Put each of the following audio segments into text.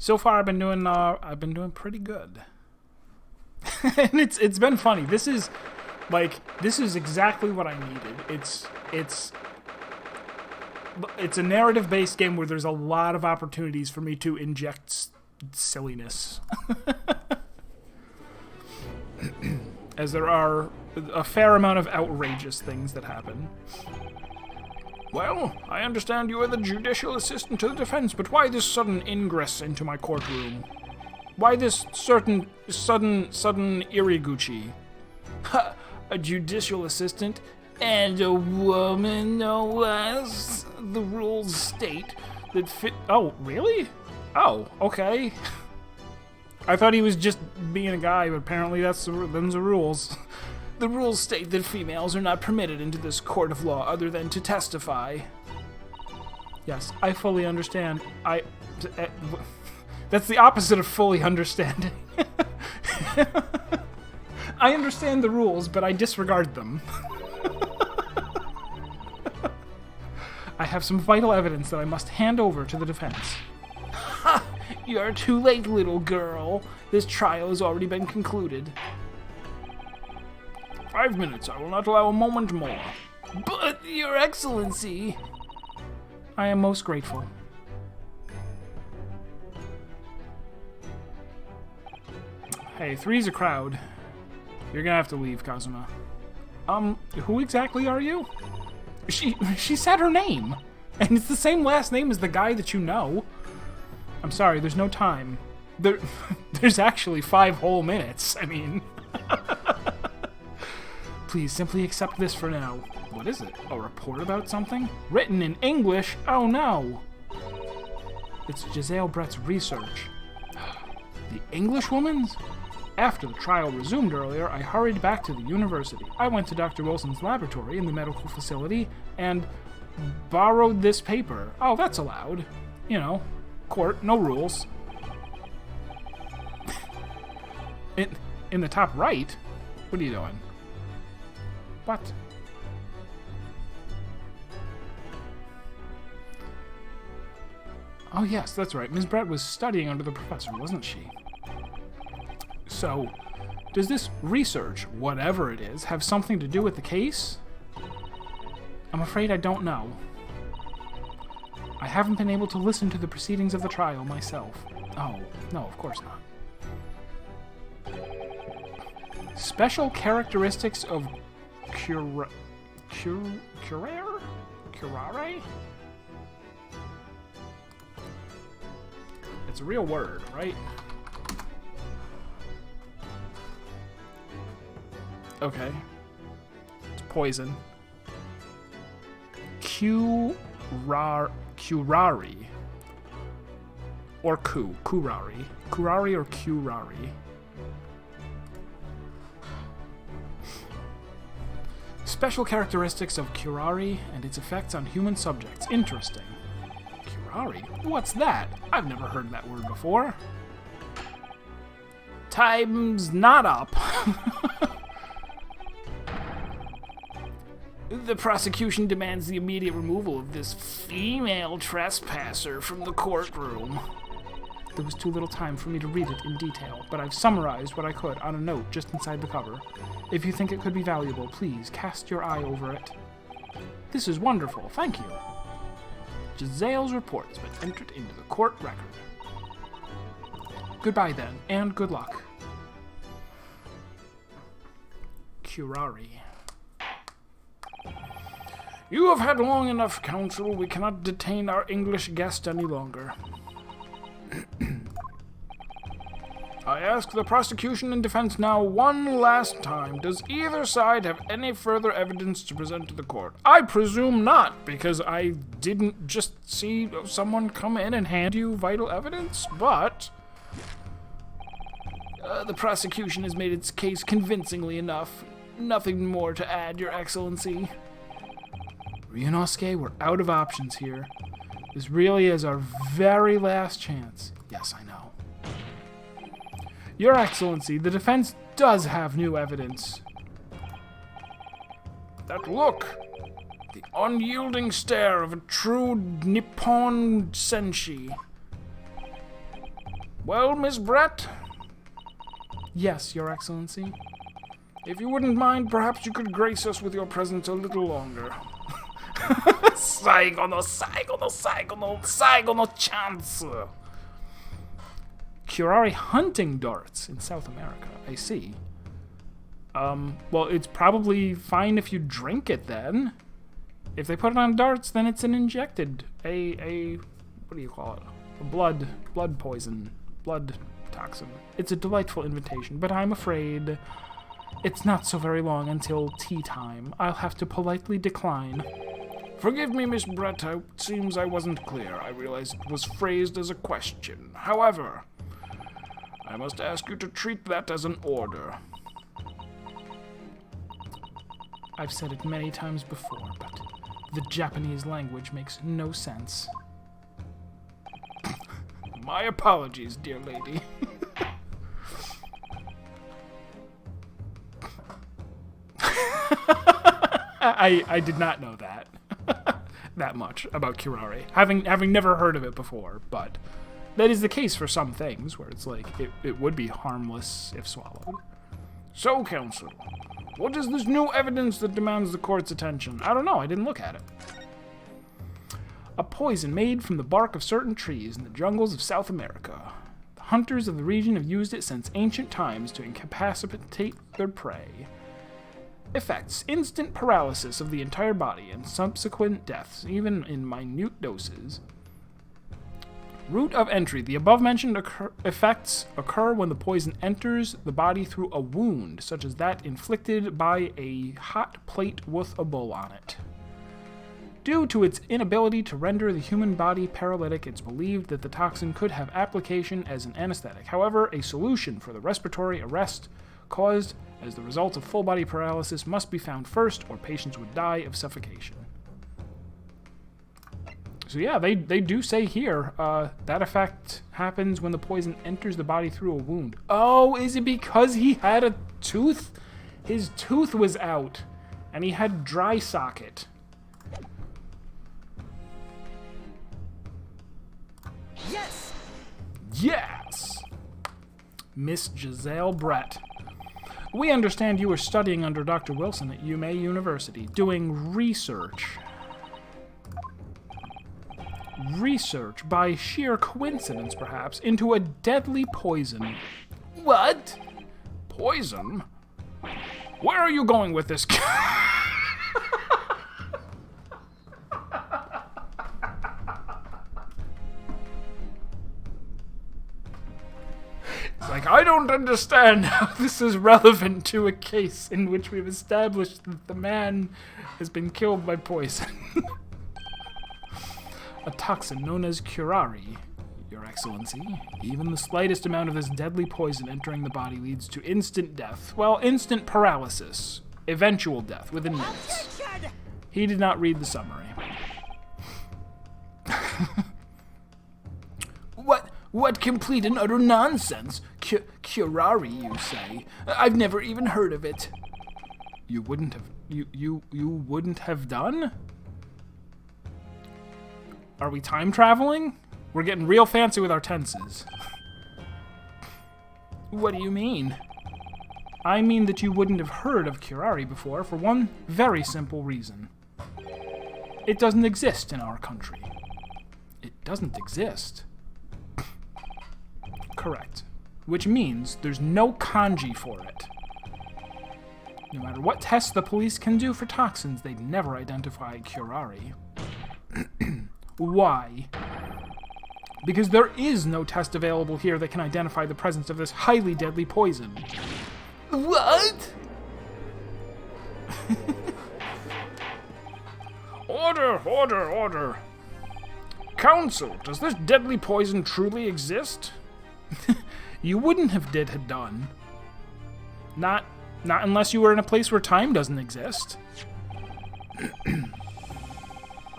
So far, I've been doing pretty good, and it's been funny. This is exactly what I needed. It's a narrative-based game where there's a lot of opportunities for me to inject silliness, as there are a fair amount of outrageous things that happen. Well, I understand you are the judicial assistant to the defense, but why this sudden ingress into my courtroom? Why this sudden iriguchi? Ha! A judicial assistant and a woman, no less. The rules state that Oh, really? Oh, okay. I thought he was just being a guy, but apparently them's the rules. The rules state that females are not permitted into this court of law other than to testify. Yes, I fully understand. That's the opposite of fully understanding. I understand the rules, but I disregard them. I have some vital evidence that I must hand over to the defense. Ha! You're too late, little girl. This trial has already been concluded. 5 minutes. I will not allow a moment more. But, Your Excellency... I am most grateful. Hey, three's a crowd. You're gonna have to leave, Kazuma. Who exactly are you? She said her name. And it's the same last name as the guy that you know. I'm sorry, there's no time. There's actually 5 whole minutes. I mean... Please, simply accept this for now. What is it? A report about something? Written in English? Oh no! It's Giselle Brett's research. The Englishwoman's? After the trial resumed earlier, I hurried back to the university. I went to Dr. Wilson's laboratory in the medical facility and borrowed this paper. Oh, that's allowed. You know, court, no rules. In the top right? What are you doing? What? Oh yes, that's right. Ms. Brett was studying under the professor, wasn't she? So, does this research, whatever it is, have something to do with the case? I'm afraid I don't know. I haven't been able to listen to the proceedings of the trial myself. Oh, no, of course not. Special characteristics of curare? It's a real word, right? Okay. It's poison. Curari. Or Kurari. Kurari or Curari. Special characteristics of curari and its effects on human subjects. Interesting. Curari? What's that? I've never heard that word before. Time's not up. The prosecution demands the immediate removal of this female trespasser from the courtroom. There was too little time for me to read it in detail, but I've summarized what I could on a note just inside the cover. If you think it could be valuable, please cast your eye over it. This is wonderful, thank you. Giselle's report has been entered into the court record. Goodbye then, and good luck. Curari. You have had long enough, counsel. We cannot detain our English guest any longer. I ask the prosecution and defense now one last time. Does either side have any further evidence to present to the court? I presume not, because I didn't just see someone come in and hand you vital evidence, but... the prosecution has made its case convincingly enough. Nothing more to add, Your Excellency. Ryunosuke, we're out of options here. This really is our very last chance. Yes, I know. Your Excellency, the defense does have new evidence. That look! The unyielding stare of a true Nippon senshi. Well, Miss Brett? Yes, Your Excellency. If you wouldn't mind, perhaps you could grace us with your presence a little longer. Saigono chance. Curare hunting darts in South America. I see. Well, it's probably fine if you drink it then. If they put it on darts, then it's an injected, what do you call it? A blood poison, blood toxin. It's a delightful invitation, but I'm afraid it's not so very long until tea time. I'll have to politely decline. Forgive me, Miss Brett, it seems I wasn't clear. I realize it was phrased as a question. However, I must ask you to treat that as an order. I've said it many times before, but the Japanese language makes no sense. My apologies, dear lady. I did not know that. That much about curare. Having never heard of it before, but that is the case for some things, where it's like, it would be harmless if swallowed. So, Counsel, what is this new evidence that demands the court's attention? I don't know, I didn't look at it. A poison made from the bark of certain trees in the jungles of South America. The hunters of the region have used it since ancient times to incapacitate their prey. Effects: instant paralysis of the entire body and subsequent deaths, even in minute doses. Route of entry. The above-mentioned effects occur when the poison enters the body through a wound, such as that inflicted by a hot plate with a bull on it. Due to its inability to render the human body paralytic, it's believed that the toxin could have application as an anesthetic. However, a solution for the respiratory arrest caused as the result of full-body paralysis must be found first, or patients would die of suffocation. So yeah, they do say here, that effect happens when the poison enters the body through a wound. Oh, is it because he had a tooth? His tooth was out, and he had dry socket. Yes! Yes! Miss Giselle Brett. We understand you were studying under Dr. Wilson at UMA University, doing research. Research, by sheer coincidence perhaps, into a deadly poison. What? Poison? Where are you going with this? It's like, I don't understand how this is relevant to a case in which we've established that the man has been killed by poison. A toxin known as curare, Your Excellency. Even the slightest amount of this deadly poison entering the body leads to instant death. Well, instant paralysis. Eventual death within minutes. He did not read the summary. What complete and utter nonsense? Curare, you say? I've never even heard of it. You wouldn't have... You wouldn't have done? Are we time traveling? We're getting real fancy with our tenses. What do you mean? I mean that you wouldn't have heard of curare before for one very simple reason. It doesn't exist in our country. It doesn't exist. Correct. Which means there's no kanji for it. No matter what tests the police can do for toxins, they'd never identify curare. Why? Because there is no test available here that can identify the presence of this highly deadly poison. What? Order! Counsel, does this deadly poison truly exist? You wouldn't have had done. Not unless you were in a place where time doesn't exist.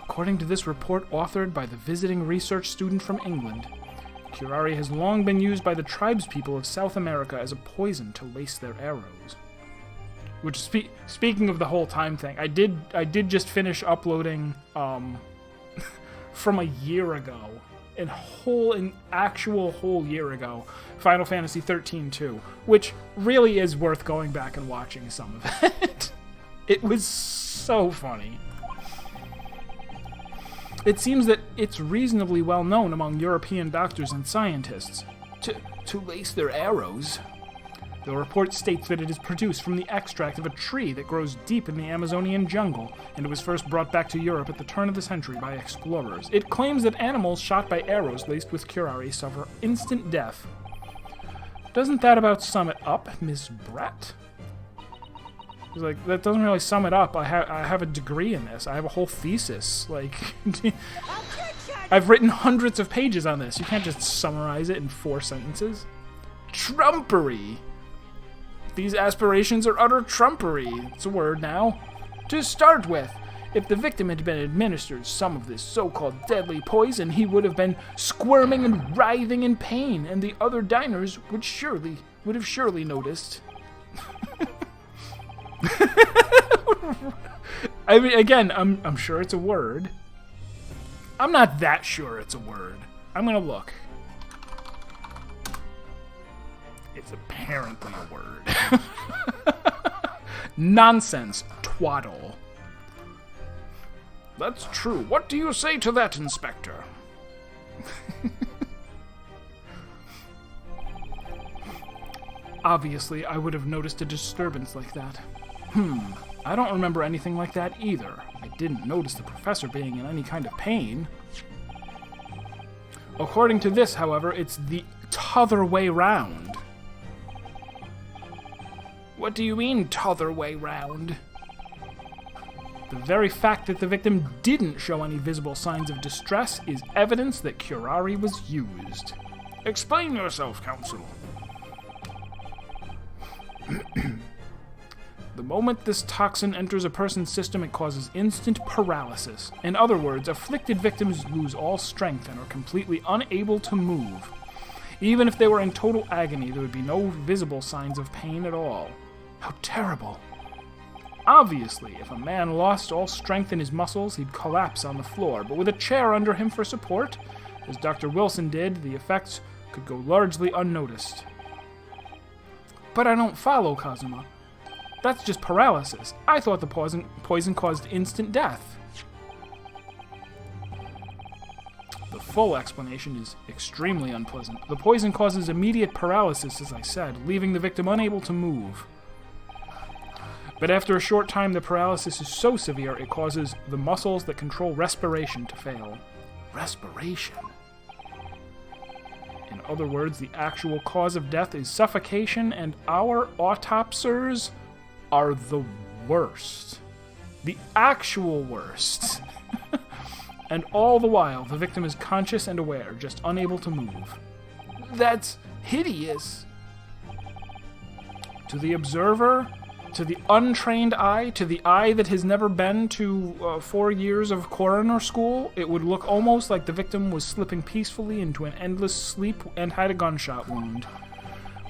According to this report authored by the visiting research student from England, curare has long been used by the tribespeople of South America as a poison to lace their arrows. Which, speaking of the whole time thing, I did just finish uploading from a year ago an actual whole year ago, Final Fantasy 13-2, which really is worth going back and watching some of it. It was so funny. It seems that it's reasonably well known among European doctors and scientists to lace their arrows. The report states that it is produced from the extract of a tree that grows deep in the Amazonian jungle, and it was first brought back to Europe at the turn of the century by explorers. It claims that animals shot by arrows laced with curare suffer instant death. Doesn't that about sum it up, Miss Brett? It's like, that doesn't really sum it up. I have a degree in this. I have a whole thesis. Like, I've written hundreds of pages on this. You can't just summarize it in 4 sentences. Trumpery. These aspirations are utter trumpery. It's a word now. To start with, if the victim had been administered some of this so-called deadly poison, he would have been squirming and writhing in pain, and the other diners would have surely noticed. I mean, again, I'm sure it's a word. I'm not that sure it's a word. I'm gonna look. It's apparently a word. Nonsense, twaddle. That's true. What do you say to that, Inspector? Obviously, I would have noticed a disturbance like that. I don't remember anything like that either. I didn't notice the professor being in any kind of pain. According to this, however, it's the t'other way round. What do you mean, t'other way round? The very fact that the victim didn't show any visible signs of distress is evidence that curare was used. Explain yourself, Counsel. The moment this toxin enters a person's system, it causes instant paralysis. In other words, afflicted victims lose all strength and are completely unable to move. Even if they were in total agony, there would be no visible signs of pain at all. How terrible. Obviously, if a man lost all strength in his muscles, he'd collapse on the floor, but with a chair under him for support, as Dr. Wilson did, the effects could go largely unnoticed. But I don't follow, Kazuma. That's just paralysis. I thought the poison caused instant death. The full explanation is extremely unpleasant. The poison causes immediate paralysis, as I said, leaving the victim unable to move. But after a short time, the paralysis is so severe it causes the muscles that control respiration to fail. Respiration? In other words, the actual cause of death is suffocation, and our autopsers are the worst. The actual worst. And all the while, the victim is conscious and aware, just unable to move. That's hideous. To the observer, to the untrained eye, to the eye that has never been to 4 years of coroner school, it would look almost like the victim was slipping peacefully into an endless sleep and had a gunshot wound.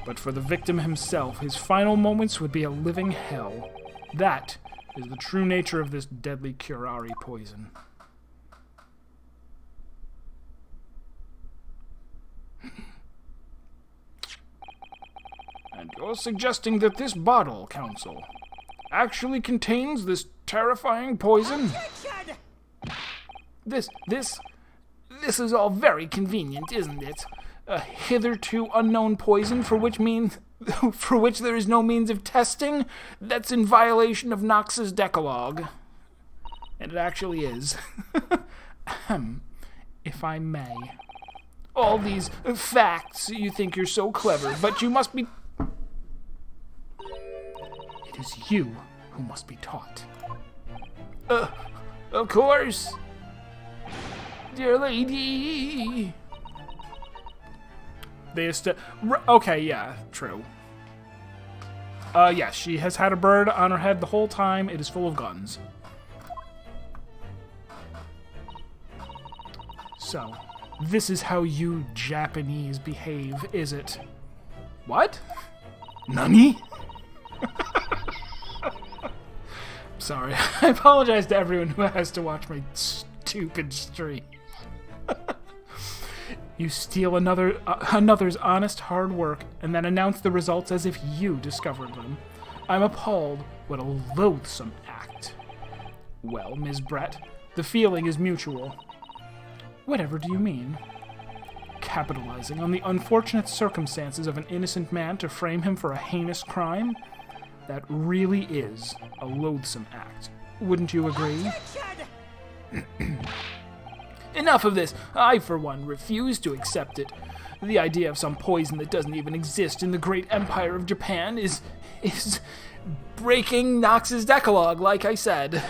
But for the victim himself, his final moments would be a living hell. That is the true nature of this deadly curare poison. And you're suggesting that this bottle, Counsel, actually contains this terrifying poison? This is all very convenient, isn't it? A hitherto unknown poison for which there is no means of testing? That's in violation of Nox's Decalogue. And it actually is. If I may. All these facts, you think you're so clever, but you must be... It is you who must be taught. Of course. Dear lady. Okay, yeah, true. Yes, she has had a bird on her head the whole time. It is full of guns. So, this is how you Japanese behave, is it? What? Nani? Sorry, I apologize to everyone who has to watch my stupid stream. You steal another's honest hard work and then announce the results as if you discovered them. I'm appalled. What a loathsome act. Well, Ms. Brett, the feeling is mutual. Whatever do you mean? Capitalizing on the unfortunate circumstances of an innocent man to frame him for a heinous crime? That really is a loathsome act. Wouldn't you agree? Enough of this. I, for one, refuse to accept it. The idea of some poison that doesn't even exist in the great empire of Japan is breaking Knox's Decalogue, like I said.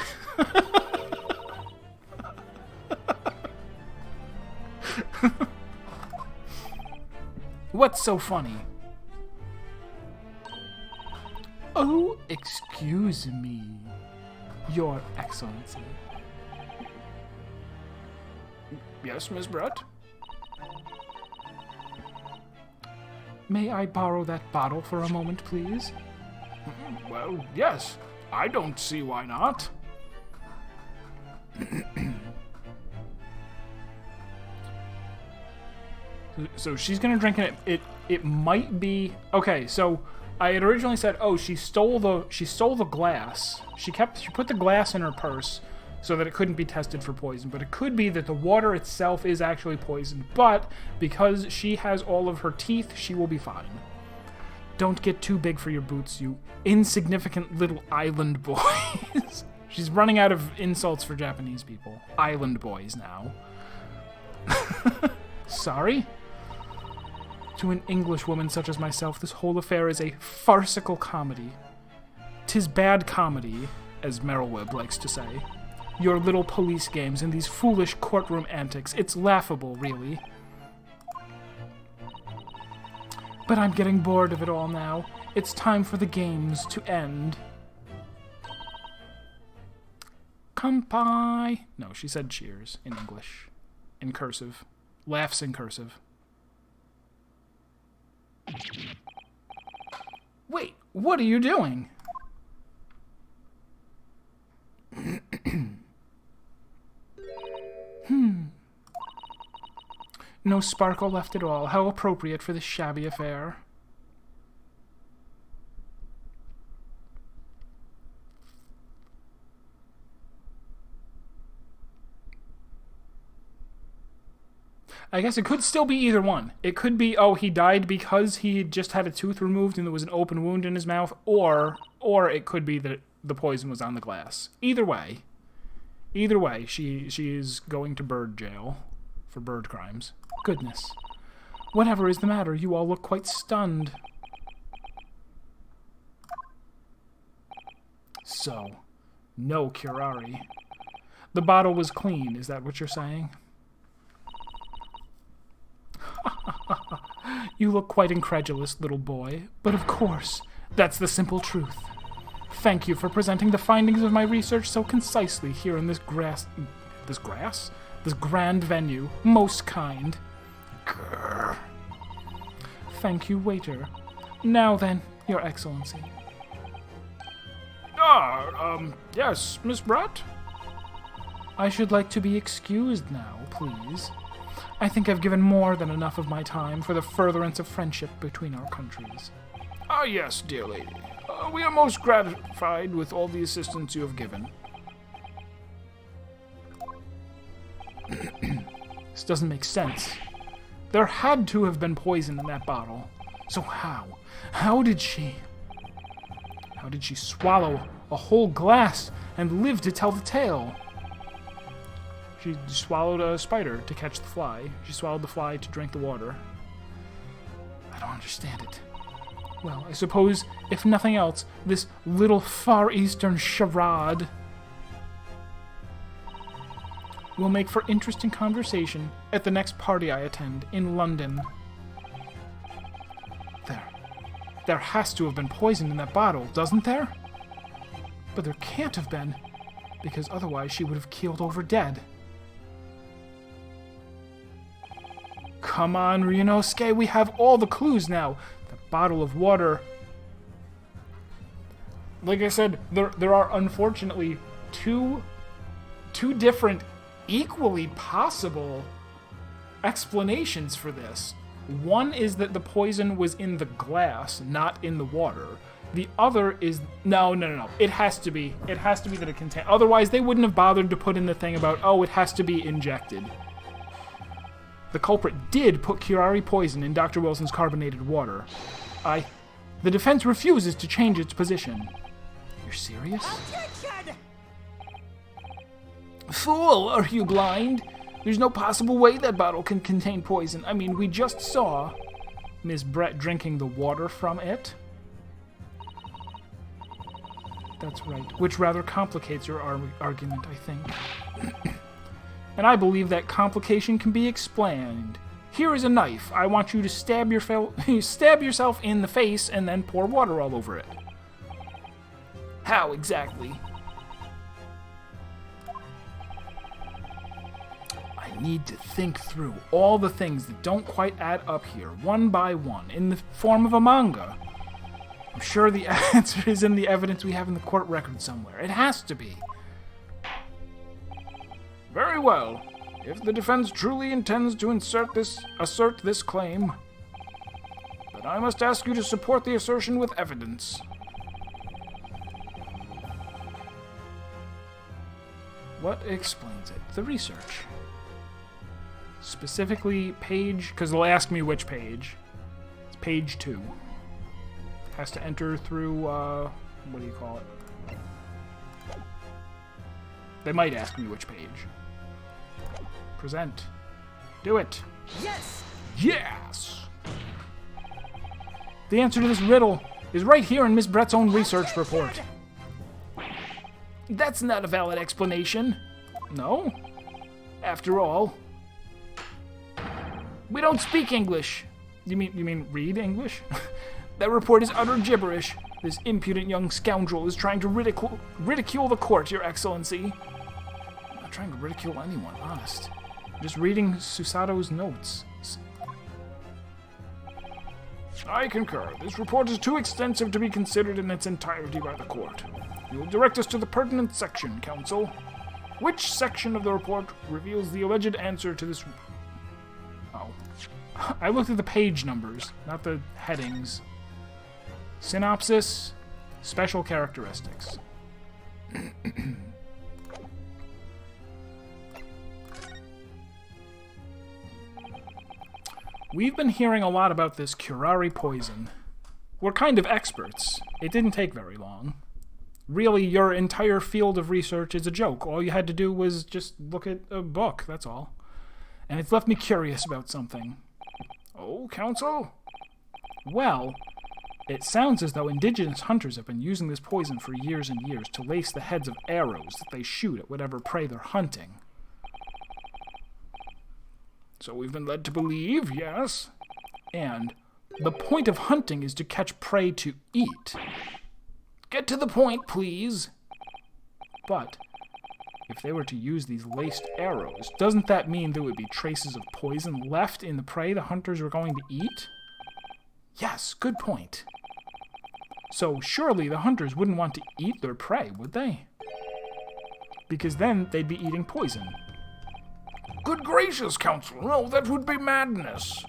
What's so funny? Oh, excuse me, Your Excellency. Yes, Miss Brett? May I borrow that bottle for a moment, please? Well, yes. I don't see why not. So she's gonna drink it. It might be okay. So I had originally said, oh, she stole the glass. She put the glass in her purse so that it couldn't be tested for poison. But it could be that the water itself is actually poisoned. But because she has all of her teeth, she will be fine. Don't get too big for your boots, you insignificant little island boys. She's running out of insults for Japanese people. Island boys now. Sorry? To an English woman such as myself, this whole affair is a farcical comedy. 'Tis bad comedy, as Merylweb likes to say. Your little police games and these foolish courtroom antics, it's laughable, really. But I'm getting bored of it all now. It's time for the games to end. Kampai. No, she said cheers in English. In cursive. Laughs in cursive. Wait, what are you doing? No sparkle left at all. How appropriate for this shabby affair. I guess it could still be either one. It could be, oh, he died because he just had a tooth removed and there was an open wound in his mouth, or it could be that the poison was on the glass. Either way, she is going to bird jail for bird crimes. Goodness. Whatever is the matter? You all look quite stunned. So, no curare. The bottle was clean, is that what you're saying? You look quite incredulous, little boy, but of course, that's the simple truth. Thank you for presenting the findings of my research so concisely here in this grand venue. Most kind. Grr. Thank you, waiter. Now then, Your Excellency. Yes, Miss Brett? I should like to be excused now, please. I think I've given more than enough of my time for the furtherance of friendship between our countries. Ah, yes, dear lady. We are most gratified with all the assistance you have given. This doesn't make sense. There had to have been poison in that bottle. So how? How did she swallow a whole glass and live to tell the tale? She swallowed a spider to catch the fly. She swallowed the fly to drink the water. I don't understand it. Well, I suppose, if nothing else, this little Far Eastern charade will make for interesting conversation at the next party I attend in London. There has to have been poison in that bottle, doesn't there? But there can't have been, because otherwise she would have keeled over dead. Come on, Ryunosuke, we have all the clues now. The bottle of water. Like I said, there are unfortunately two different, equally possible explanations for this. One is that the poison was in the glass, not in the water. The other is no. It has to be that it contains. Otherwise, they wouldn't have bothered to put in the thing about, oh, it has to be injected. The culprit did put curare poison in Dr. Wilson's carbonated water. The defense refuses to change its position. You're serious? Objection! Fool, are you blind? There's no possible way that bottle can contain poison. I mean, we just saw Ms. Brett drinking the water from it. That's right, which rather complicates your argument, I think. And I believe that complication can be explained. Here is a knife. I want you to stab yourself in the face and then pour water all over it. How exactly? I need to think through all the things that don't quite add up here, one by one, in the form of a manga. I'm sure the answer is in the evidence we have in the court record somewhere. It has to be. Very well. If the defense truly intends to assert this claim, then I must ask you to support the assertion with evidence. What explains it? The research. Specifically, page, because they'll ask me which page. It's page 2. Has to enter through, what do you call it? They might ask me which page. Present. Do it. Yes! Yes! The answer to this riddle is right here in Miss Brett's own research report. That's not a valid explanation. No? After all, we don't speak English. You mean read English? That report is utter gibberish. This impudent young scoundrel is trying to ridicule the court, Your Excellency. I'm not trying to ridicule anyone, honest. I'm just reading Susato's notes. I concur. This report is too extensive to be considered in its entirety by the court. You will direct us to the pertinent section, counsel. Which section of the report reveals the alleged answer to this... Oh. I looked at the page numbers, not the headings. Synopsis, special characteristics. We've been hearing a lot about this curare poison. We're kind of experts. It didn't take very long. Really, your entire field of research is a joke. All you had to do was just look at a book, that's all. And it's left me curious about something. Oh, counsel? Well, it sounds as though indigenous hunters have been using this poison for years and years to lace the heads of arrows that they shoot at whatever prey they're hunting. So we've been led to believe, yes. And the point of hunting is to catch prey to eat. Get to the point, please. But if they were to use these laced arrows, doesn't that mean there would be traces of poison left in the prey the hunters were going to eat? Yes, good point. So surely the hunters wouldn't want to eat their prey, would they? Because then they'd be eating poison. Good gracious, counsel, no, that would be madness.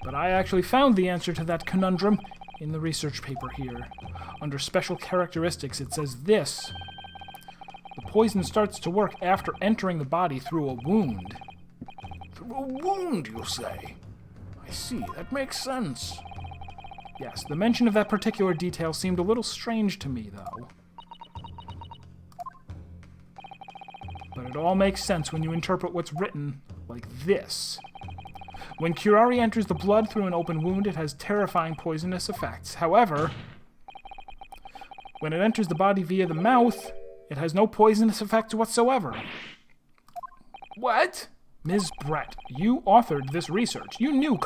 But I actually found the answer to that conundrum in the research paper here. Under special characteristics, it says this. The poison starts to work after entering the body through a wound. Through a wound, you say? I see, that makes sense. Yes, the mention of that particular detail seemed a little strange to me, though. But it all makes sense when you interpret what's written like this. When curare enters the blood through an open wound, it has terrifying poisonous effects. However, when it enters the body via the mouth, it has no poisonous effects whatsoever. What? Ms. Brett, you authored this research. You knew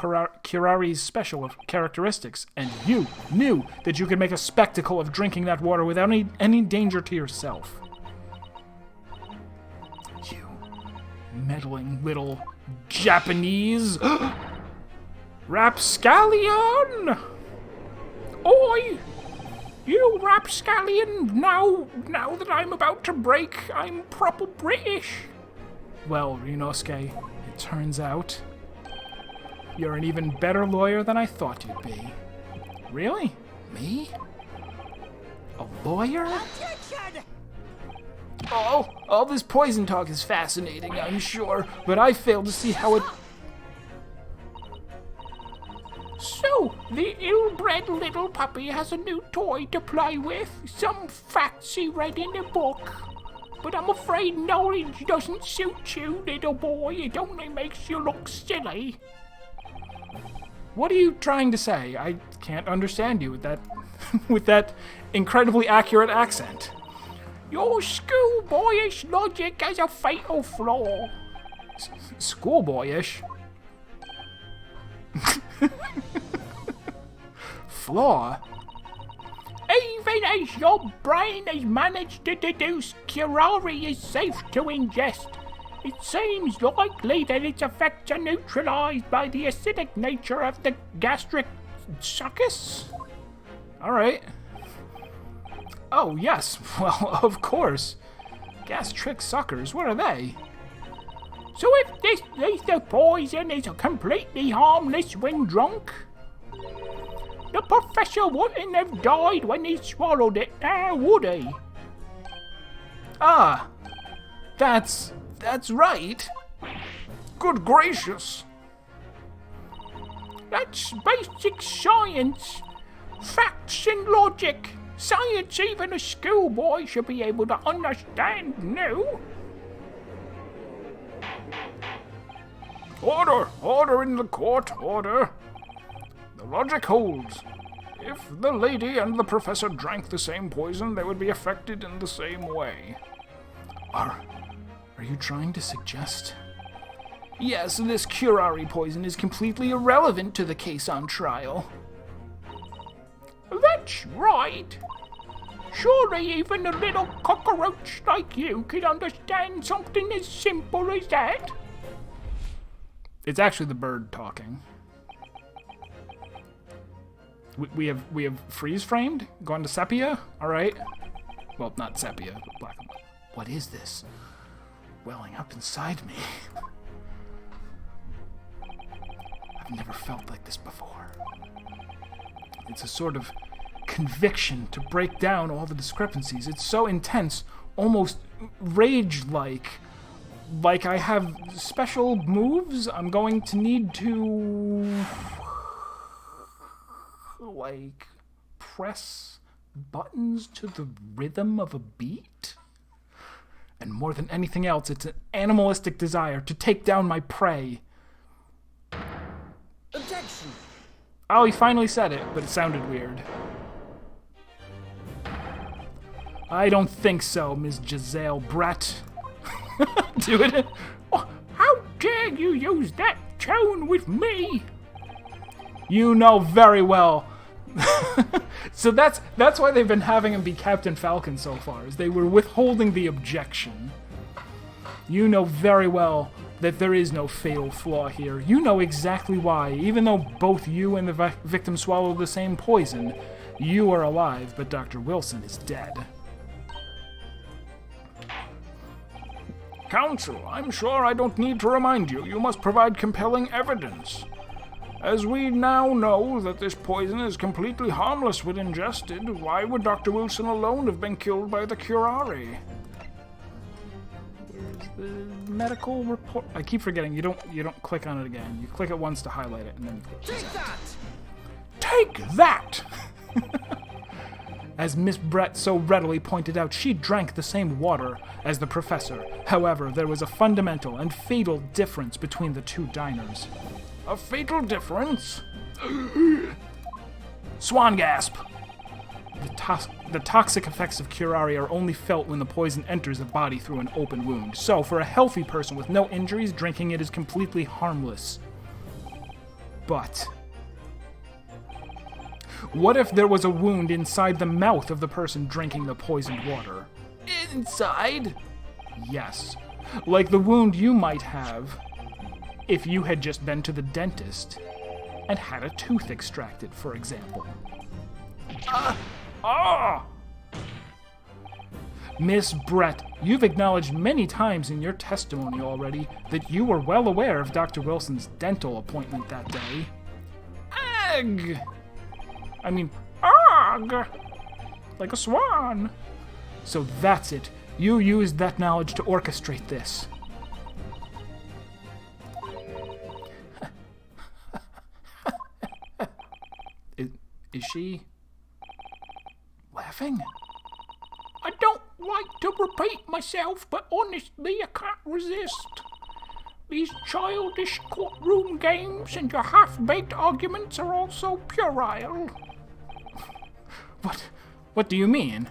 curare's special characteristics, and you knew that you could make a spectacle of drinking that water without any danger to yourself. You meddling little Japanese rapscallion! Oi! You rapscallion! Now that I'm about to break, I'm proper British. Well, Ryunosuke, it turns out you're an even better lawyer than I thought you'd be. Really? Me? A lawyer? Objection! Oh, all this poison talk is fascinating, I'm sure, but I fail to see how it... So, the ill-bred little puppy has a new toy to play with. Some facts he read in a book. But I'm afraid knowledge doesn't suit you, little boy. It only makes you look silly. What are you trying to say? I can't understand you with that with that incredibly accurate accent. Your schoolboyish logic has a fatal flaw. Schoolboyish? Flaw? Even as your brain has managed to deduce curare is safe to ingest, it seems likely that its effects are neutralized by the acidic nature of the gastric succus? Alright. Oh, yes. Well, of course. Gastric suckers, what are they? So if this lethal poison is completely harmless when drunk, the professor wouldn't have died when he swallowed it, now would he? Ah, that's right. Good gracious. That's basic science. Facts and logic. Science even a schoolboy should be able to understand, no? Order! Order in the court, order! The logic holds. If the lady and the professor drank the same poison, they would be affected in the same way. Are you trying to suggest? Yes, this curare poison is completely irrelevant to the case on trial. That's right. Surely even a little cockroach like you could understand something as simple as that. It's actually the bird talking. We have freeze framed, gone to sepia. All right. Well, not sepia, but black and white. What is this? Welling up inside me. I've never felt like this before. It's a sort of conviction to break down all the discrepancies. It's so intense, almost rage-like. Like I have special moves I'm going to need to... like, press buttons to the rhythm of a beat? And more than anything else, it's an animalistic desire to take down my prey. Objection! Oh, he finally said it, but it sounded weird. I don't think so, Ms. Giselle Brett. Do it. Oh, how dare you use that tone with me? You know very well. So that's why they've been having him be Captain Falcon so far, is they were withholding the objection. You know very well that there is no fatal flaw here. You know exactly why. Even though both you and the victim swallowed the same poison, you are alive, but Dr. Wilson is dead. Counsel, I'm sure I don't need to remind you. You must provide compelling evidence. As we now know that this poison is completely harmless when ingested, why would Dr. Wilson alone have been killed by the curare? Where's the medical report? I keep forgetting. You don't click on it again. You click it once to highlight it, and then Take that! Take that! As Miss Brett so readily pointed out, she drank the same water as the professor. However, there was a fundamental and fatal difference between the two diners. A fatal difference? Swan gasp! The toxic effects of curare are only felt when the poison enters the body through an open wound. So, for a healthy person with no injuries, drinking it is completely harmless. But what if there was a wound inside the mouth of the person drinking the poisoned water? Inside? Yes. Like the wound you might have if you had just been to the dentist and had a tooth extracted, for Miss Brett, you've acknowledged many times in your testimony already that you were well aware of Dr. Wilson's dental appointment that day. Ag! Ag! Like a swan. So that's it. You used that knowledge to orchestrate this. Is she laughing? I don't like to repeat myself, but honestly, I can't resist. These childish courtroom games and your half-baked arguments are all so puerile. What do you mean?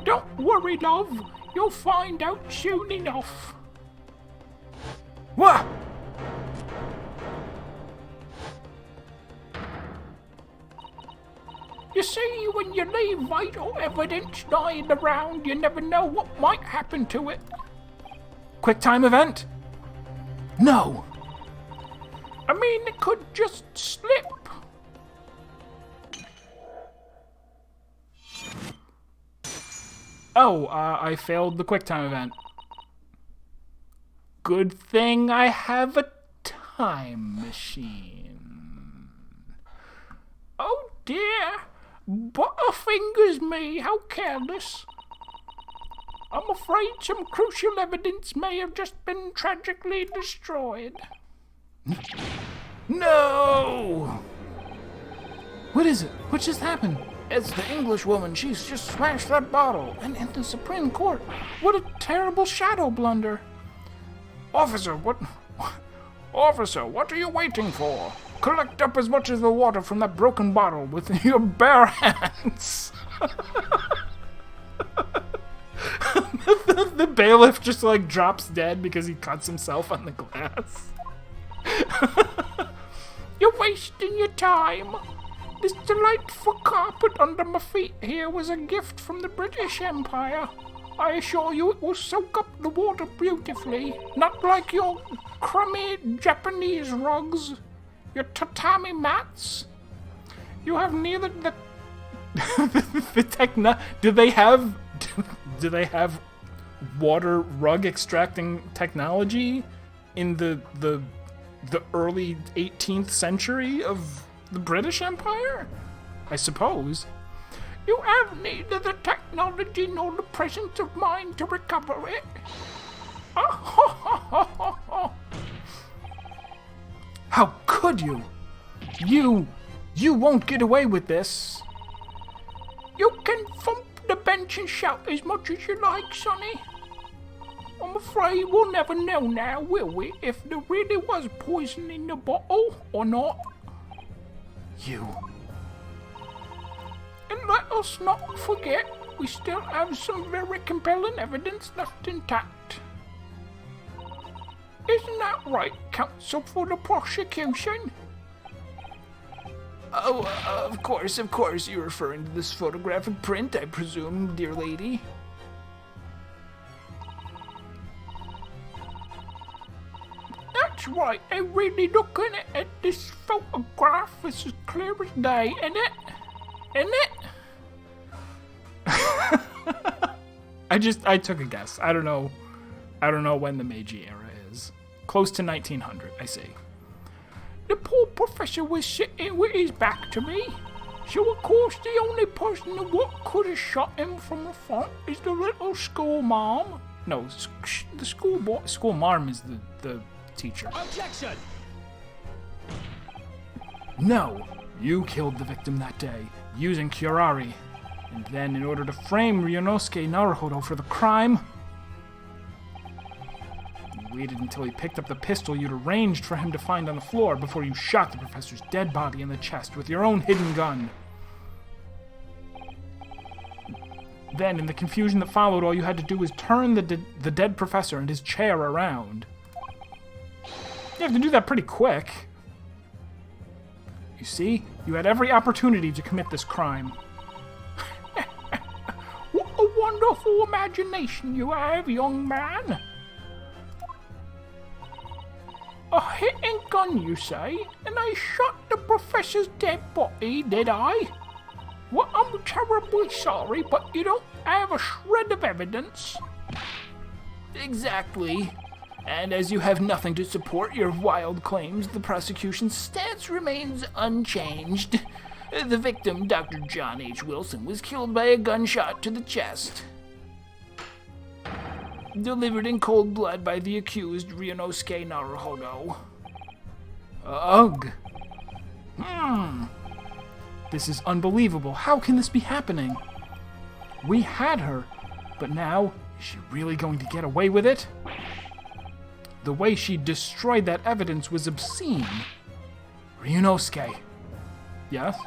Don't worry, love. You'll find out soon enough. What? You see, when you leave vital evidence lying around, you never know what might happen to it. Quick time event? No. I mean, it could just slip. Oh, I failed the quick time event. Good thing I have a time machine. Oh dear. Butterfingers me, how careless. I'm afraid some crucial evidence may have just been tragically destroyed. No! What is it? What just happened? It's the English woman. She's just smashed that bottle. And in the Supreme Court. What a terrible shadow blunder. Officer, Officer, what are you waiting for? Collect up as much of the water from that broken bottle with your bare hands. The bailiff just like drops dead because he cuts himself on the glass. You're wasting your time. This delightful carpet under my feet here was a gift from the British Empire. I assure you it will soak up the water beautifully, not like your crummy Japanese rugs. Your tatami mats? You have neither the Do they have water rug extracting technology in the early 18th century of the British Empire? I suppose. You have neither the technology nor the presence of mind to recover it. How could you? You won't get away with this. You can thump the bench and shout as much as you like, Sonny. I'm afraid we'll never know now, will we, if there really was poison in the bottle or not. You. And let us not forget, we still have some very compelling evidence left intact. Isn't that right, counsel for the prosecution? Oh, of course, you're referring to this photographic print, I presume, dear lady. That's right, I'm really looking at this photograph. It's as clear as day, isn't it? Isn't it? I took a guess. I don't know when the Meiji era is. Close to 1900, I see. The poor professor was sitting with his back to me, so of course the only person that could have shot him from the front is the little school mom. No, the school marm is the teacher. Objection! No, you killed the victim that day, using curare. And then, in order to frame Ryunosuke Naruhodo for the crime, you waited until he picked up the pistol you'd arranged for him to find on the floor before you shot the professor's dead body in the chest with your own hidden gun. Then, in the confusion that followed, all you had to do was turn the dead professor and his chair around. You have to do that pretty quick. You see, you had every opportunity to commit this crime. What a wonderful imagination you have, young man. A hit and gun, you say? And I shot the professor's dead body, did I? Well, I'm terribly sorry, but you don't I have a shred of evidence. Exactly. And as you have nothing to support your wild claims, the prosecution's stance remains unchanged. The victim, Dr. John H. Wilson, was killed by a gunshot to the chest. Delivered in cold blood by the accused, Ryunosuke Naruhodo. Ugh. This is unbelievable. How can this be happening? We had her, but now, is she really going to get away with it? The way she destroyed that evidence was obscene. Ryunosuke. Yes?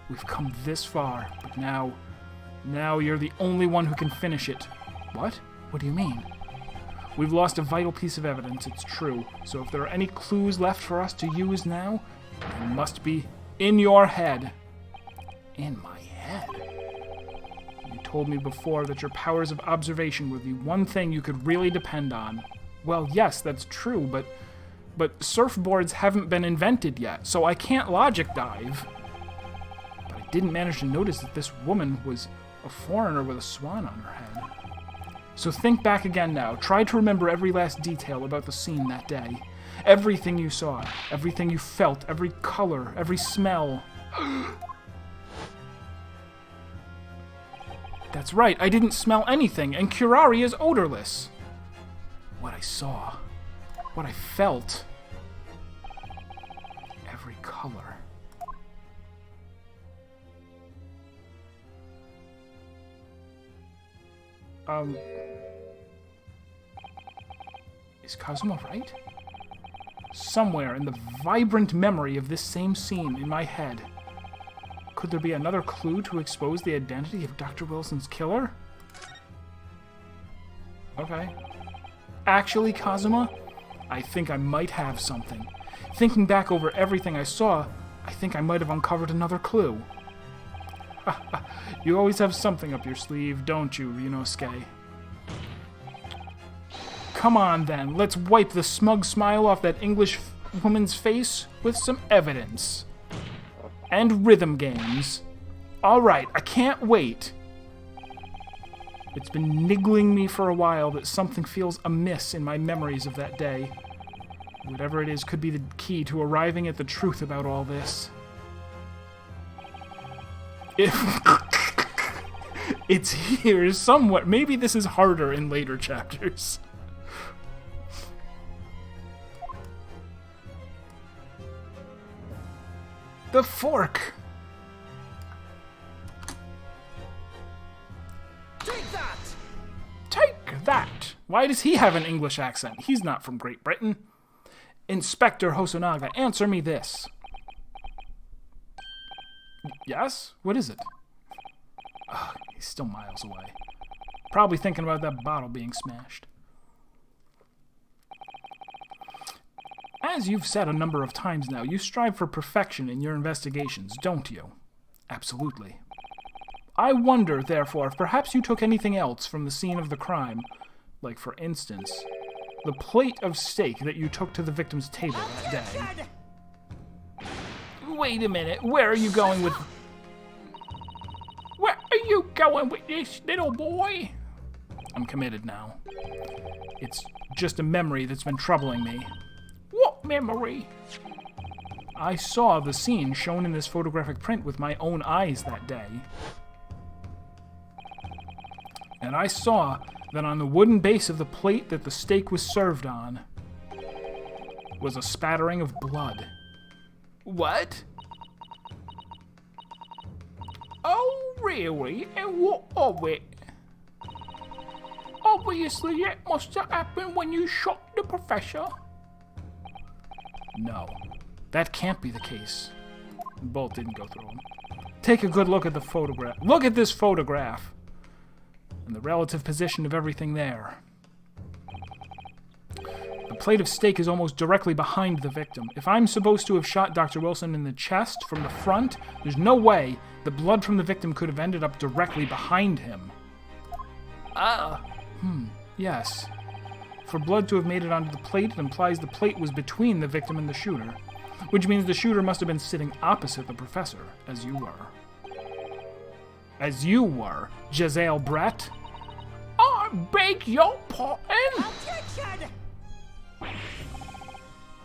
We've come this far, but now you're the only one who can finish it. What? What do you mean? We've lost a vital piece of evidence, it's true. So if there are any clues left for us to use now, they must be in your head. In my head? You told me before that your powers of observation were the one thing you could really depend on. Well, yes, that's true, but surfboards haven't been invented yet, so I can't logic dive. But I didn't manage to notice that this woman was a foreigner with a swan on her head. So think back again now. Try to remember every last detail about the scene that day. Everything you saw, everything you felt, every color, every smell. That's right, I didn't smell anything, and curare is odorless. What I saw, what I felt, every color. Is Kazuma right? Somewhere in the vibrant memory of this same scene in my head, could there be another clue to expose the identity of Dr. Wilson's killer? Okay. Actually, Kazuma, I think I might have something. Thinking back over everything I saw, I think I might have uncovered another clue. You always have something up your sleeve, don't you, Ryunosuke? Come on, then. Let's wipe the smug smile off that English woman's face with some evidence. And rhythm games. Alright, I can't wait. It's been niggling me for a while that something feels amiss in my memories of that day. Whatever it is could be the key to arriving at the truth about all this. It's here somewhere. Maybe this is harder in later chapters. The fork! Take that! Take that! Why does he have an English accent? He's not from Great Britain. Inspector Hosonaga, answer me this. Yes? What is it? Ugh, he's still miles away. Probably thinking about that bottle being smashed. As you've said a number of times now, you strive for perfection in your investigations, don't you? Absolutely. I wonder, therefore, if perhaps you took anything else from the scene of the crime. Like, for instance, the plate of steak that you took to the victim's table that day. Wait a minute, where are you going with... Where are you going with this, little boy? I'm committed now. It's just a memory that's been troubling me. What memory? I saw the scene shown in this photographic print with my own eyes that day. And I saw that on the wooden base of the plate that the steak was served on was a spattering of blood. What? Oh, really? And what of it? Obviously, that must have happened when you shot the professor. No, that can't be the case. The bolt didn't go through him. Take a good look at the photograph. Look at this photograph! And the relative position of everything there. The plate of steak is almost directly behind the victim. If I'm supposed to have shot Dr. Wilson in the chest from the front, there's no way the blood from the victim could have ended up directly behind him. Yes. For blood to have made it onto the plate, it implies the plate was between the victim and the shooter, which means the shooter must have been sitting opposite the professor, as you were. as you were, Giselle Brett. I beg your pardon? Objection!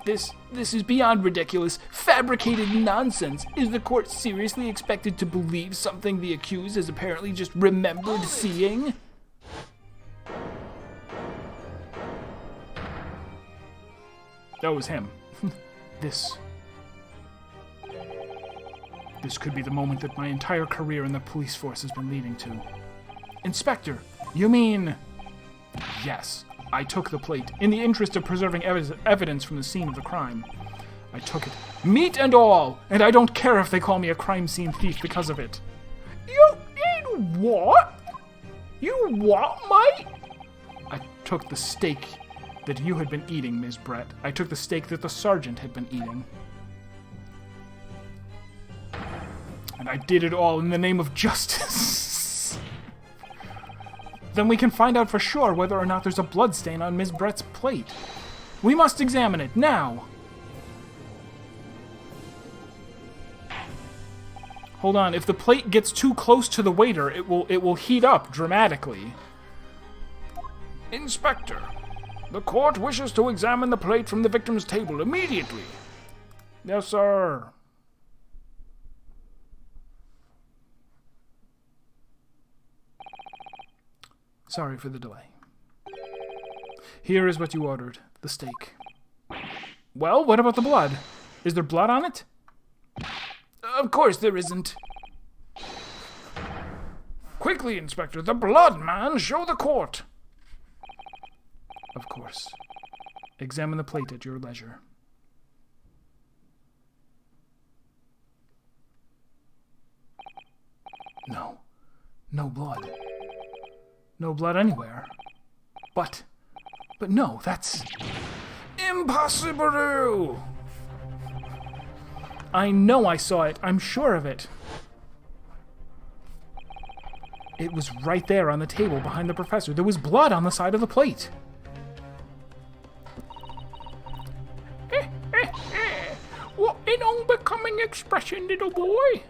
This is beyond ridiculous, fabricated nonsense. Is the court seriously expected to believe something the accused has apparently just remembered seeing? That was him. This could be the moment that my entire career in the police force has been leading to. Inspector, you mean... Yes, I took the plate in the interest of preserving evidence from the scene of the crime. I took it, meat and all, and I don't care if they call me a crime scene thief because of it. You did what? You what, mate? I took the steak that you had been eating, Ms. Brett. I took the steak that the sergeant had been eating. And I did it all in the name of justice. Then we can find out for sure whether or not there's a bloodstain on Ms. Brett's plate. We must examine it now. Hold on, if the plate gets too close to the waiter, it will heat up dramatically. Inspector, the court wishes to examine the plate from the victim's table immediately. Yes, sir. Sorry for the delay. Here is what you ordered, the steak. Well, what about the blood? Is there blood on it? Of course there isn't. Quickly, Inspector, the blood, man! Show the court! Of course. Examine the plate at your leisure. No. No blood. No blood anywhere. But no, that's... Impossible! I know I saw it. I'm sure of it. It was right there on the table behind the professor. There was blood on the side of the plate. What an unbecoming expression, little boy.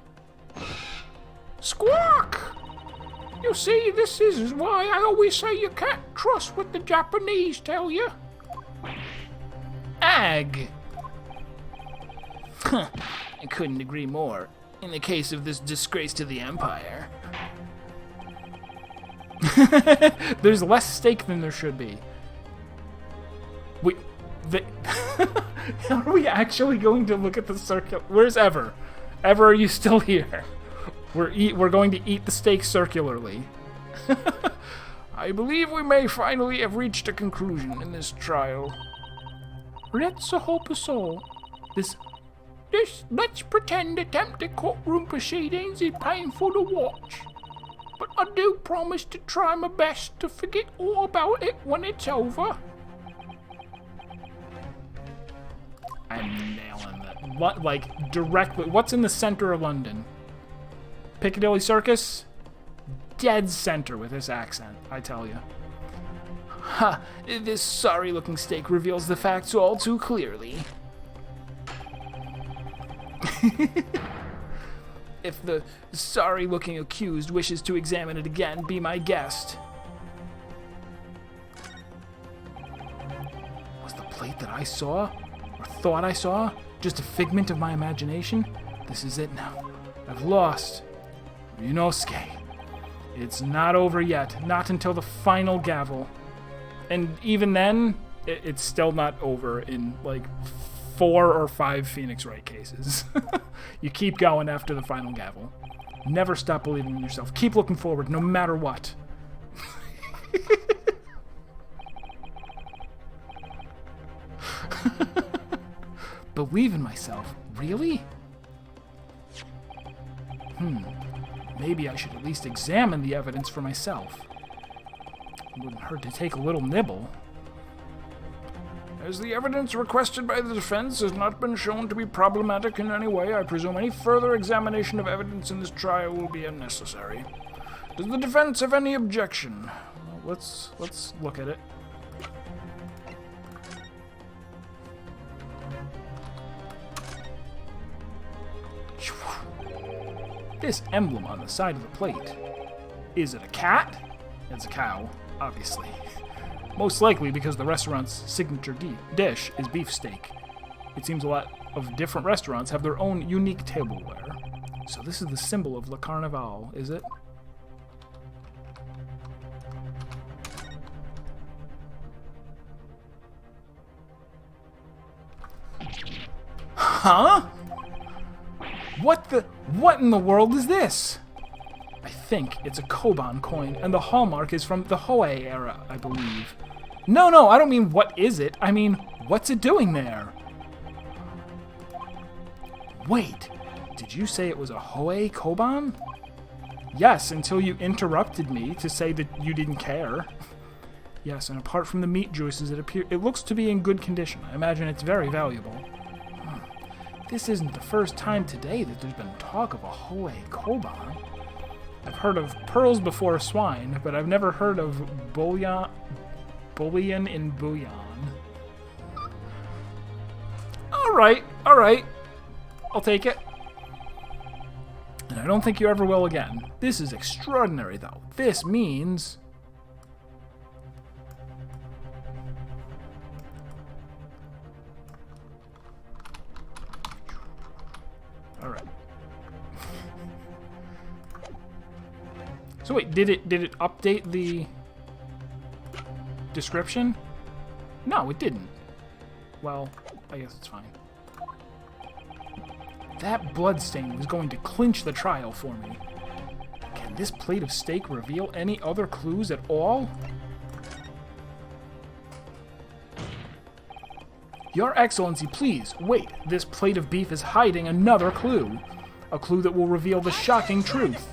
Squawk! You see, this is why I always say you can't trust what the Japanese tell you. Ag! Huh, I couldn't agree more. In the case of this disgrace to the Empire. There's less steak than there should be. Are we actually going to look at the circular? Where's Ever? Ever, are you still here? We're going to eat the steak circularly. I believe we may finally have reached a conclusion in this trial. Let's hope so. Let's pretend attempted courtroom proceedings is painful to watch. But I do promise to try my best to forget all about it when it's over. I'm nailing that. Like, directly. What's in the center of London? Piccadilly Circus? Dead center with this accent, I tell you. Ha! This sorry-looking steak reveals the facts all too clearly. If the sorry-looking accused wishes to examine it again, be my guest. Was the plate that I saw, or thought I saw, just a figment of my imagination? This is it now. I've lost. Ryunosuke. It's not over yet. Not until the final gavel. And even then, it's still not over in, like, 4 or 5 Phoenix Wright cases. You keep going after the final gavel. Never stop believing in yourself. Keep looking forward, no matter what. Believe in myself? Really? Maybe I should at least examine the evidence for myself. It wouldn't hurt to take a little nibble. As the evidence requested by the defense has not been shown to be problematic in any way, I presume any further examination of evidence in this trial will be unnecessary. Does the defense have any objection? Well, let's look at it. This emblem on the side of the plate. Is it a cat? It's a cow, obviously. Most likely because the restaurant's signature dish is beefsteak. It seems a lot of different restaurants have their own unique tableware. So this is the symbol of Le Carnaval, is it? Huh? What in the world is this? I think it's a Koban coin, and the hallmark is from the Hoei era, I believe. No, I don't mean what is it. I mean, what's it doing there? Wait, did you say it was a Hoei Koban? Yes, until you interrupted me to say that you didn't care. Yes, and apart from the meat juices, it looks to be in good condition. I imagine it's very valuable. This isn't the first time today that there's been talk of a Hoei Koban. I've heard of pearls before swine, but I've never heard of bullion in bouillon. All right. I'll take it. And I don't think you ever will again. This is extraordinary, though. This means... All right. So wait, did it update the description? No, it didn't. Well, I guess it's fine. That bloodstain was going to clinch the trial for me. Can this plate of steak reveal any other clues at all? Your Excellency, please, wait. This plate of beef is hiding another clue. A clue that will reveal the shocking truth.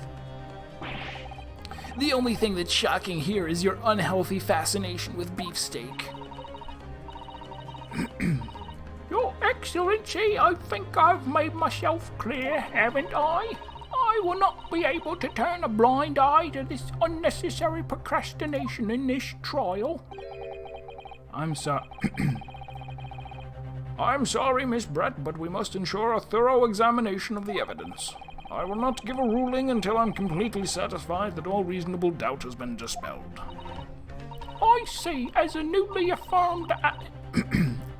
The only thing that's shocking here is your unhealthy fascination with beefsteak. Your Excellency, I think I've made myself clear, haven't I? I will not be able to turn a blind eye to this unnecessary procrastination in this trial. I'm sorry, Miss Brett, but we must ensure a thorough examination of the evidence. I will not give a ruling until I'm completely satisfied that all reasonable doubt has been dispelled. I see. As a newly affirmed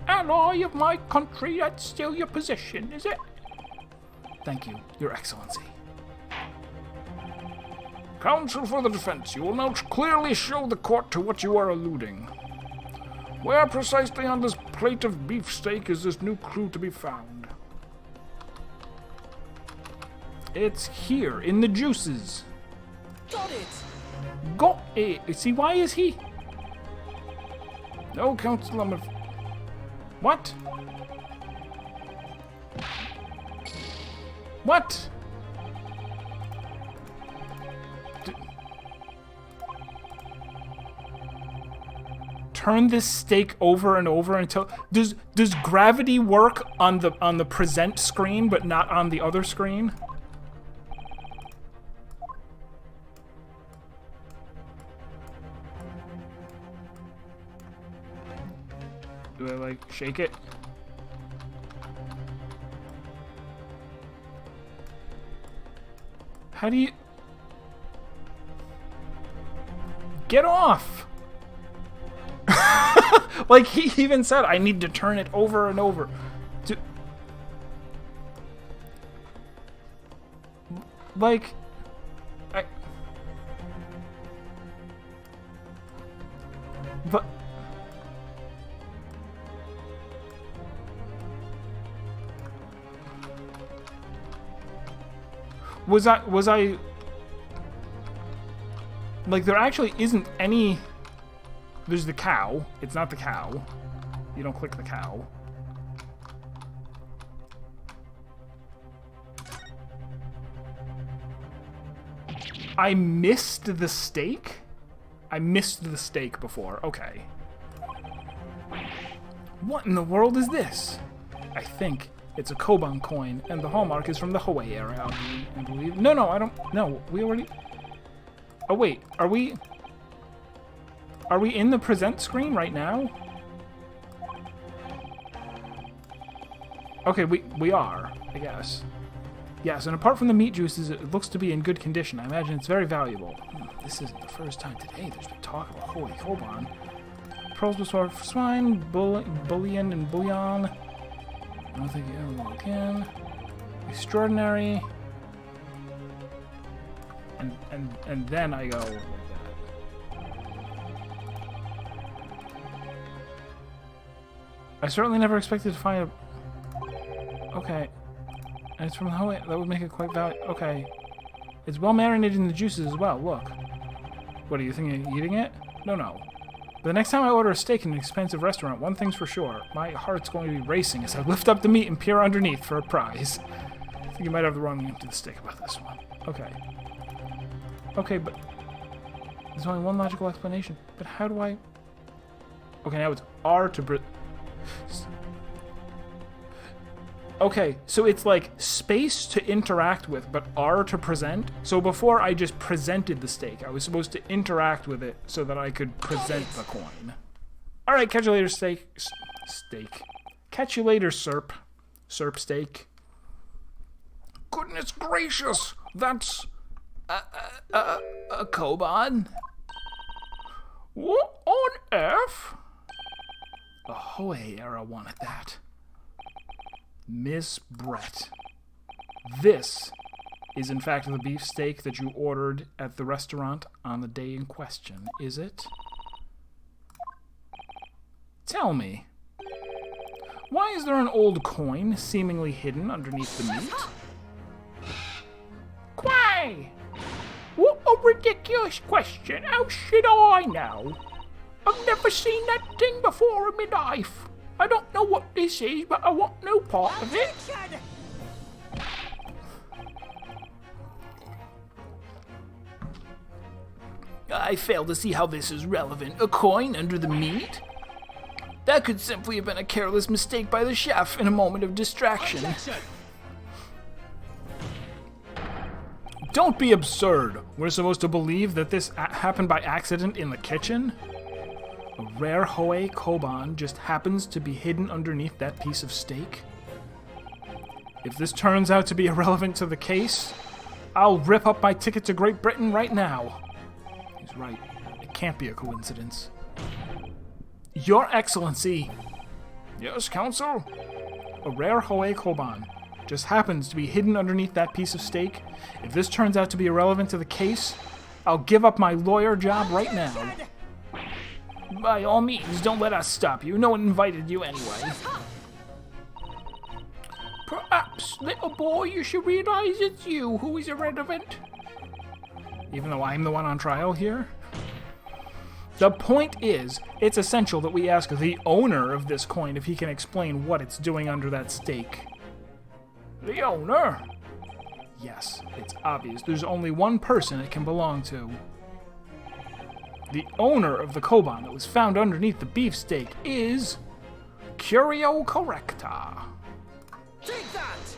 ally of my country, that's still your position, is it? Thank you, Your Excellency. Counsel for the defense, you will now clearly show the court to what you are alluding. Where precisely on this plate of beefsteak is this new clue to be found? It's here, in the juices. Got it! Got it! See, why is he... No, Counsel, What? What? Turn this steak over and over until... Does gravity work on the present screen but not on the other screen? Do I, like, shake it? How do you... Get off! Like, he even said, I need to turn it over and over. Like... But... Was I... Like, there actually isn't any... There's the cow. It's not the cow. You don't click the cow. I missed the steak? I missed the steak before. Okay. What in the world is this? I think it's a Koban coin, and the hallmark is from the Hoei era, I believe. No, I don't... No, we already... Oh, wait. Are we in the present screen right now? Okay, we are, I guess. Yes, and apart from the meat juices, it looks to be in good condition. I imagine it's very valuable. This isn't the first time today there's been talk about Holy Koban. Pearls for swine, bullion, and bouillon. I don't think you ever walk in. Extraordinary. And then I go like that. I certainly never expected to find a... Okay. And it's from the Holy... That would make it quite valuable. Okay. It's well marinated in the juices as well. Look. What, are you thinking of eating it? No. But the next time I order a steak in an expensive restaurant, one thing's for sure. My heart's going to be racing as I lift up the meat and peer underneath for a prize. I think you might have the wrong name to the steak about this one. Okay. Okay, but... There's only one logical explanation. But how do I... Okay, now it's R to... Okay, so it's like space to interact with, but R to present. So before I just presented the steak, I was supposed to interact with it so that I could present the coin. All right, catch you later, steak. Catch you later, Serp. Serp steak. Goodness gracious, that's a Koban. What on earth? The Hoei era wanted that. Miss Brett. This is in fact the beefsteak that you ordered at the restaurant on the day in question, is it? Tell me, why is there an old coin seemingly hidden underneath the meat? Quay! What a ridiculous question! How should I know? I've never seen that thing before in my life. I don't know what this is, but I want no part of it. I fail to see how this is relevant. A coin under the meat? That could simply have been a careless mistake by the chef in a moment of distraction. Don't be absurd. We're supposed to believe that this happened by accident in the kitchen? A rare Hoei Koban just happens to be hidden underneath that piece of steak? If this turns out to be irrelevant to the case, I'll rip up my ticket to Great Britain right now. He's right. It can't be a coincidence. Your Excellency. Yes, Counsel? A rare Hoei Koban just happens to be hidden underneath that piece of steak. If this turns out to be irrelevant to the case, I'll give up my lawyer job right now. By all means, don't let us stop you. No one invited you anyway. Perhaps, little boy, you should realize it's you who is irrelevant. Even though I'm the one on trial here? The point is, it's essential that we ask the owner of this coin if he can explain what it's doing under that steak. The owner? Yes, it's obvious. There's only one person it can belong to. The owner of the Koban that was found underneath the beefsteak is... Curio Correcta. Take that!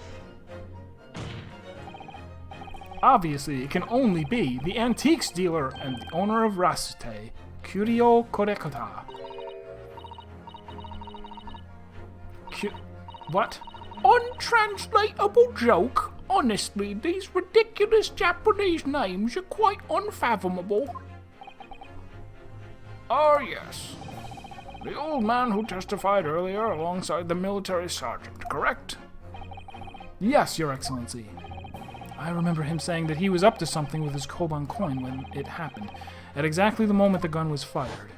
Obviously, it can only be the antiques dealer and the owner of Rasute, Curio Correcta. What? Untranslatable joke? Honestly, these ridiculous Japanese names are quite unfathomable. Oh, yes. The old man who testified earlier alongside the military sergeant, correct? Yes, Your Excellency. I remember him saying that he was up to something with his Koban coin when it happened, at exactly the moment the gun was fired.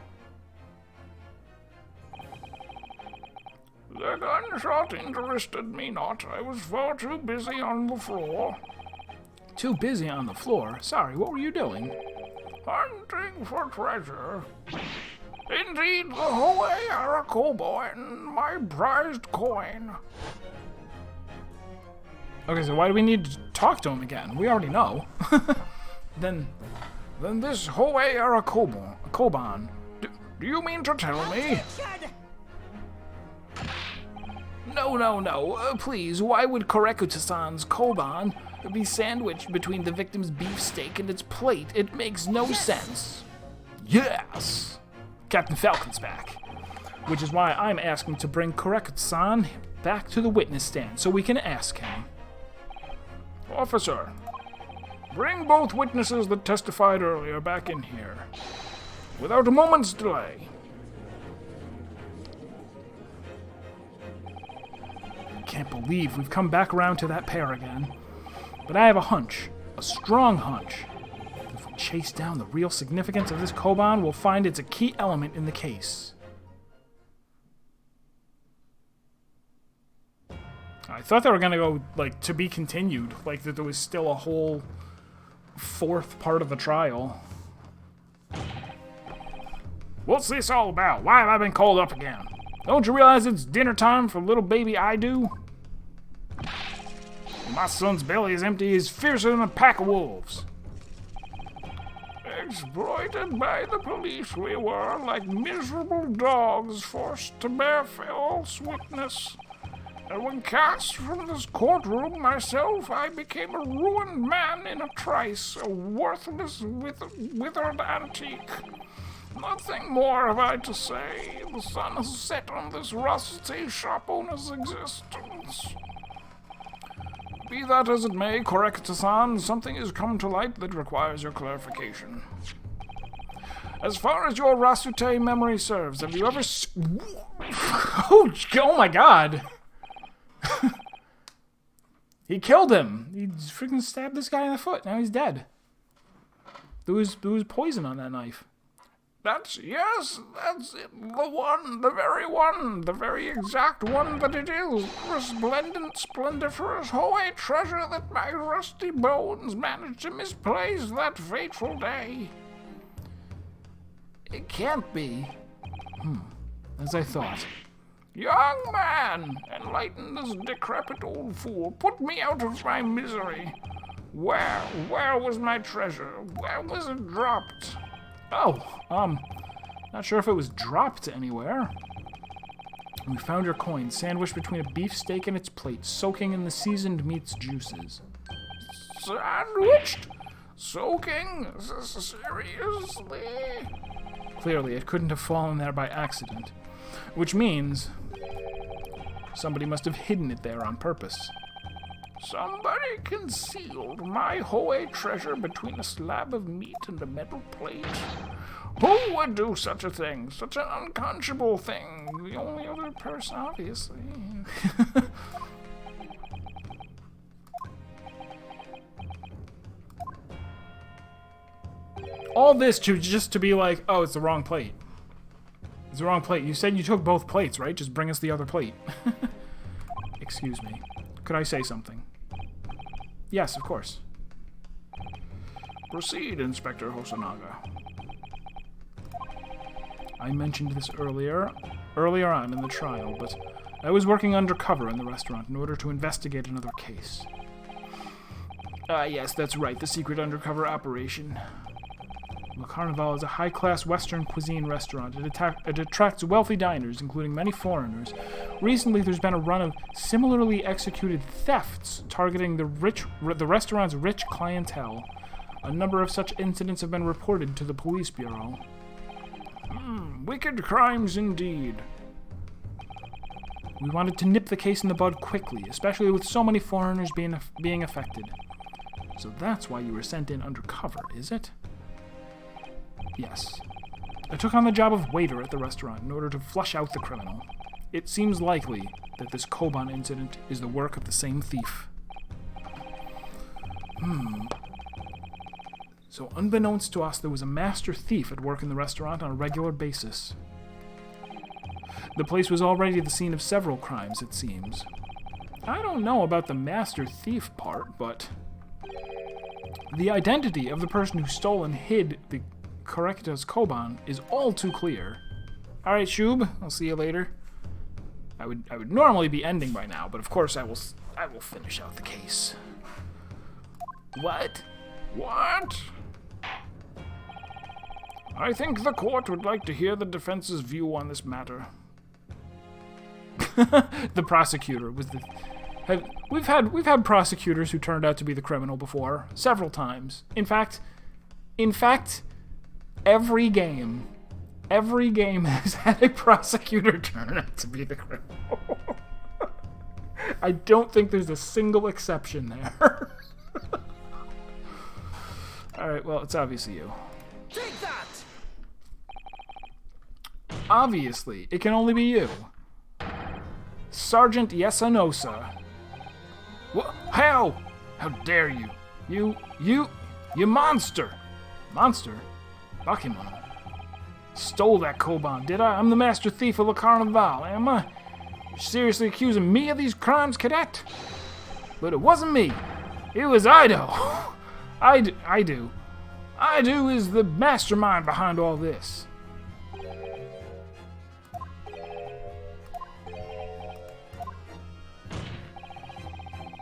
The gunshot interested me not. I was far too busy on the floor. Too busy on the floor? Sorry, what were you doing? Hunting for treasure. Indeed, the Hoei are a Koban, my prized coin. Okay, so why do we need to talk to him again? We already know. Then this Hoei are a Koban. Do you mean to tell me? No. Please, why would Korekuta-san's Koban be sandwiched between the victim's beefsteak and its plate? It makes no sense. Yes! Captain Falcon's back. Which is why I'm asking to bring Korekuta-san back to the witness stand so we can ask him. Officer, bring both witnesses that testified earlier back in here, without a moment's delay. I can't believe we've come back around to that pair again. But I have a hunch, a strong hunch. If we chase down the real significance of this Koban, we'll find it's a key element in the case. I thought they were going to go, like, to be continued. Like, that there was still a whole fourth part of the trial. What's this all about? Why have I been called up again? Don't you realize it's dinner time for little baby I do? My son's belly is empty. He's fiercer than a pack of wolves. Exploited by the police we were, like miserable dogs forced to bear false witness. And when cast from this courtroom myself, I became a ruined man in a trice, a worthless, withered antique. Nothing more have I to say. The sun has set on this rusty shop owner's existence. Be that as it may, Korekita-san, something has come to light that requires your clarification. As far as your Rasute memory serves, have you ever oh my god! He killed him! He freaking stabbed this guy in the foot, now he's dead. There was poison on that knife. That's it, the very exact one that it is. Resplendent, splendiferous Hoei treasure that my rusty bones managed to misplace that fateful day. It can't be. As I thought. Young man, enlighten this decrepit old fool. Put me out of my misery. Where was my treasure? Where was it dropped? Oh, not sure if it was dropped anywhere. We found your coin sandwiched between a beefsteak and its plate, soaking in the seasoned meat's juices. Sandwiched? Soaking? Seriously? Clearly, it couldn't have fallen there by accident. Which means somebody must have hidden it there on purpose. Somebody concealed my Hoei treasure between a slab of meat and a metal plate. Who would do such a thing? Such an unconscionable thing? The only other person, obviously. All this just to be like, oh, it's the wrong plate. It's the wrong plate. You said you took both plates, right? Just bring us the other plate. Excuse me. Could I say something? Yes, of course. Proceed, Inspector Hosonaga. I mentioned this earlier on in the trial, but I was working undercover in the restaurant in order to investigate another case. Yes, that's right, the secret undercover operation. Le Carnival is a high-class Western cuisine restaurant. It attracts wealthy diners, including many foreigners. Recently, there's been a run of similarly executed thefts targeting the restaurant's rich clientele. A number of such incidents have been reported to the police bureau. Wicked crimes indeed. We wanted to nip the case in the bud quickly, especially with so many foreigners being affected. So that's why you were sent in undercover, is it? Yes. I took on the job of waiter at the restaurant in order to flush out the criminal. It seems likely that this Koban incident is the work of the same thief. So unbeknownst to us, there was a master thief at work in the restaurant on a regular basis. The place was already the scene of several crimes, it seems. I don't know about the master thief part, but the identity of the person who stole and hid the Korekita's Koban is all too clear. Alright, Shub, I'll see you later. I would normally be ending by now, but of course I will finish out the case. What? What? I think the court would like to hear the defense's view on this matter. The prosecutor was the... We've had prosecutors who turned out to be the criminal before, several times. In fact, every game has had a prosecutor turn out to be the criminal. I don't think there's a single exception there. Alright, well, it's obviously you. Take that! Obviously, it can only be you. Sergeant Yasanosa. What? How? How dare you? You monster! Monster? Bakemon. Stole that Koban, did I? I'm the master thief of the Carnival, am I? You're seriously accusing me of these crimes, cadet? But it wasn't me. It was Ido. Ido is the mastermind behind all this.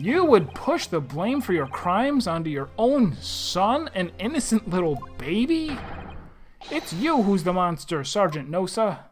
You would push the blame for your crimes onto your own son, an innocent little baby? It's you who's the monster, Sergeant Nosa.